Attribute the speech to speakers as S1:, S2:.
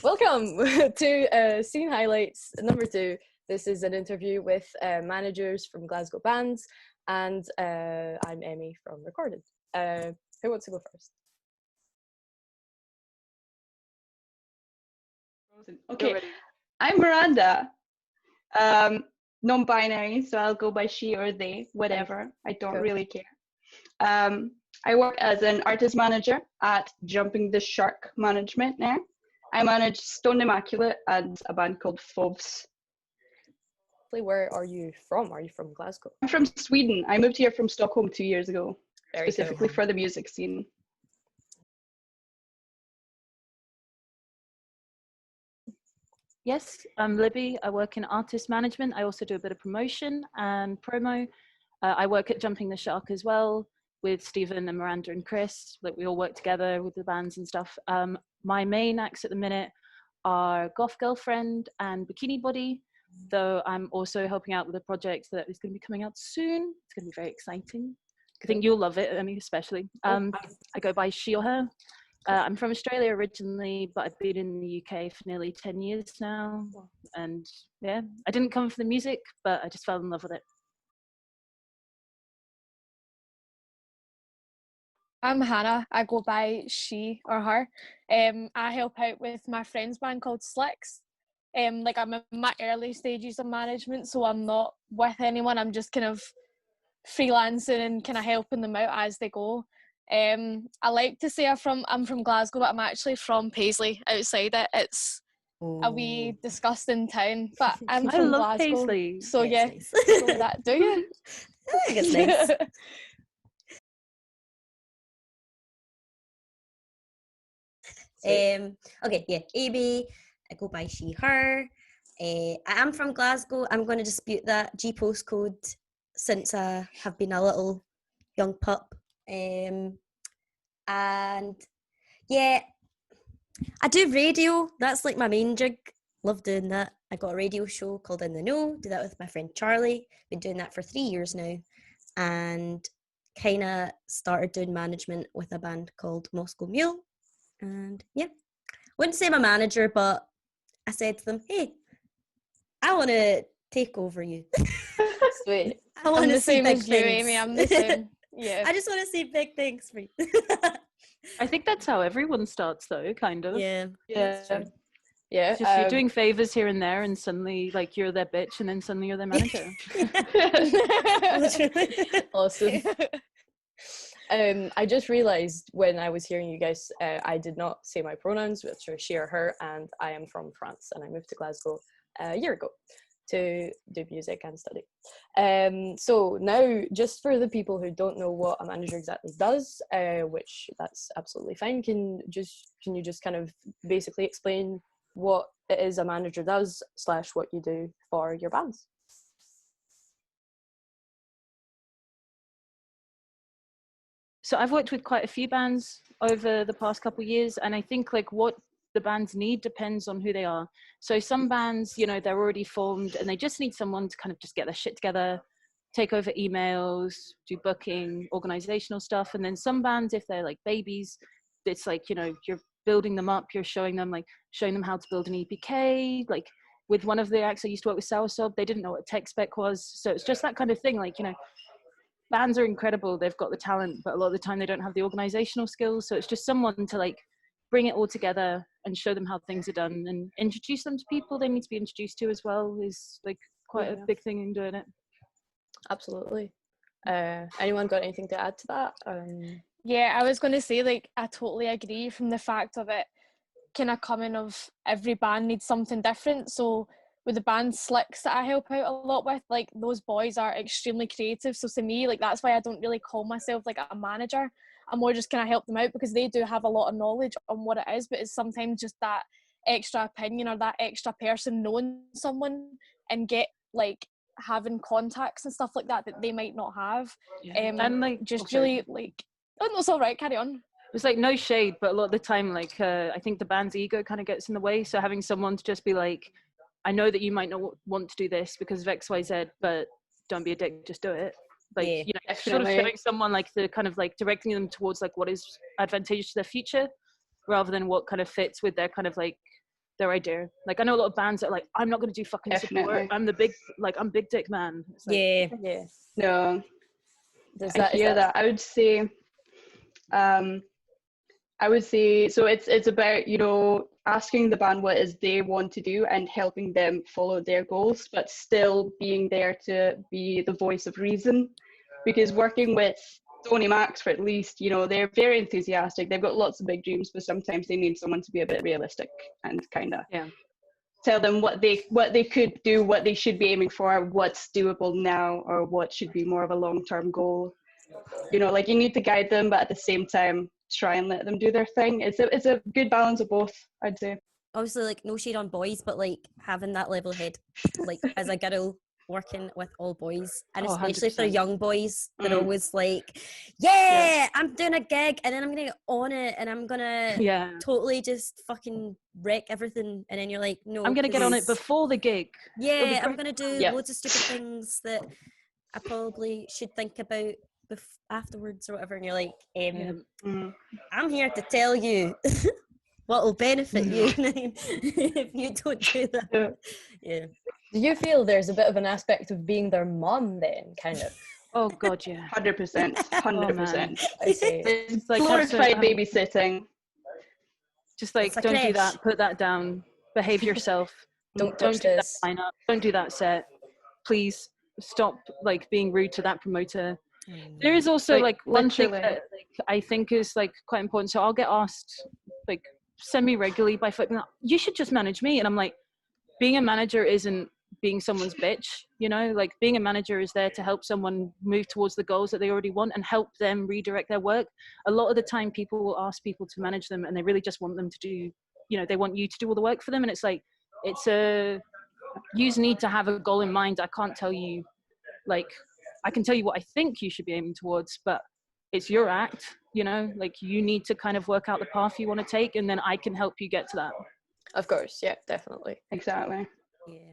S1: Welcome to Scene Highlights number 2. This is an interview with managers from Glasgow bands, and I'm Aimée from Recorded. Who wants to go first?
S2: Okay, I'm Miranda, non-binary, so I'll go by she or they, whatever. I don't really care. I work as an artist manager at Jumping the Shark Management now. I manage Stoned Immaculate and a band called Fauves.
S1: Where are you from? Are you from Glasgow?
S2: I'm from Sweden. I moved here from Stockholm 2 years ago, specifically for the music scene.
S3: Yes, I'm Libby. I work in artist management. I also do a bit of promotion and promo. I work at Jumping the Shark as well with Stephen and Miranda and Chris. Like, we all work together with the bands and stuff. My main acts at the minute are Goth Girlfriend and Bikini Body, though I'm also helping out with a project that is going to be coming out soon. It's going to be very exciting. I think you'll love it, I mean, especially. I go by she or her. I'm from Australia originally, but I've been in the UK for nearly 10 years now. And yeah, I didn't come for the music, but I just fell in love with it.
S4: I'm Hannah. I go by she or her. I help out with my friend's band called Slix. Like, I'm in my early stages of management, so I'm not with anyone. I'm just kind of freelancing and kind of helping them out as they go. I like to say I'm from Glasgow, but I'm actually from Paisley outside it. It's a wee disgusting town, but I'm from
S3: love
S4: Glasgow.
S3: Paisley.
S4: So
S1: yeah,
S4: nice. So that, do you?
S1: I think it's nice.
S5: Okay, yeah, Aimée, I go by she, her. I am from Glasgow. I'm going to dispute that G postcode since I have been a little young pup. And yeah, I do radio. That's like my main jig. Love doing that. I got a radio show called In the Know. Do that with my friend Charlie. Been doing that for 3 years now. And kind of started doing management with a band called Moskow Mule. And yeah, wouldn't say my manager, but I said to them, hey, I want to take over you.
S1: Sweet.
S5: I want to see big
S4: as you,
S5: things.
S4: Aimée. I'm the same. Yeah.
S5: I just want to see big things for you.
S3: I think that's how everyone starts, though, kind of.
S5: Yeah.
S1: Yeah. Yeah.
S3: It's just you're doing favors here and there, and suddenly, like, you're their bitch, and then suddenly you're their manager.
S1: Awesome. I just realized when I was hearing you guys, I did not say my pronouns, which are she or her, and I am from France, and I moved to Glasgow a year ago to do music and study. So now, just for the people who don't know what a manager exactly does, which that's absolutely fine, can you just kind of basically explain what it is a manager does / what you do for your bands?
S3: So I've worked with quite a few bands over the past couple of years, and I think like what the bands need depends on who they are. So some bands, you know, they're already formed and they just need someone to kind of just get their shit together, take over emails, do booking, organizational stuff. And then some bands, if they're like babies, it's like, you know, you're building them up, you're showing them how to build an EPK. Like with one of the acts I used to work with, Soursop, they didn't know what tech spec was. So it's just that kind of thing. Like, you know, bands are incredible, they've got the talent, but a lot of the time they don't have the organizational skills. So it's just someone to like bring it all together and show them how things are done and introduce them to people they need to be introduced to as well is like quite a big thing in doing it.
S1: Absolutely. Anyone got anything to add to that?
S4: Yeah, I was going to say, like, I totally agree from the fact of it kind of coming of every band needs something different. So with the band Slix that I help out a lot with, like, those boys are extremely creative. So to me, like, that's why I don't really call myself like a manager. I'm more just kind of help them out because they do have a lot of knowledge on what it is, but it's sometimes just that extra opinion or that extra person knowing someone and get like having contacts and stuff like that they might not have.
S3: And like
S4: just really like, oh no, it's all right, carry on.
S3: It's like no shade, but a lot of the time, like I think the band's ego kind of gets in the way. So having someone to just be like, I know that you might not want to do this because of X, Y, Z, but don't be a dick, just do it. Like, you know, sort of showing someone like the kind of like directing them towards like what is advantageous to their future rather than what kind of fits with their kind of like their idea. Like I know a lot of bands that are like, I'm not going to do fucking support.
S2: Definitely.
S3: I'm the big, like I'm big dick man. It's like,
S1: Yeah.
S2: No,
S1: Does
S2: I
S1: that, is
S2: hear that. I would say so it's about, you know, asking the band what is they want to do and helping them follow their goals, but still being there to be the voice of reason. Because working with Stoned Max, for at least, you know, they're very enthusiastic, they've got lots of big dreams, but sometimes they need someone to be a bit realistic and kind of tell them what they could do, what they should be aiming for, what's doable now, or what should be more of a long-term goal. You know, like you need to guide them, but at the same time try and let them do their thing. It's a good balance of both, I'd say.
S5: Obviously, like, no shade on boys, but like having that level head, like as a girl working with all boys, and especially if they're
S3: 100%.
S5: young boys, they're always like, yeah, I'm doing a gig and then I'm gonna get on it and I'm gonna totally just fucking wreck everything, and then you're like, no,
S3: I'm gonna get on it before the gig.
S5: Yeah, I'm gonna do loads of stupid things that I probably should think about afterwards or whatever, and you're like, I'm here to tell you what will benefit you if you don't do that. Yeah.
S1: Do you feel there's a bit of an aspect of being their mom then, kind of?
S3: Oh God, yeah.
S2: 100%. 100%.
S1: I see.
S2: It's like glorified babysitting.
S3: Just like, don't do that, put that down, behave yourself.
S1: Don't
S3: do
S1: this.
S3: That lineup. Don't do that set. Please stop like being rude to that promoter. There is also like one thing that like, I think is like quite important. So I'll get asked like semi-regularly by folk, you should just manage me. And I'm like, being a manager isn't being someone's bitch, you know, like being a manager is there to help someone move towards the goals that they already want and help them redirect their work. A lot of the time people will ask people to manage them and they really just want them to do, you know, they want you to do all the work for them. And it's like, you need to have a goal in mind. I can't tell you, like, I can tell you what I think you should be aiming towards, but it's your act, you know, like you need to kind of work out the path you want to take, and then I can help you get to that.
S1: Of course, yeah, definitely.
S2: Exactly.
S5: Yeah.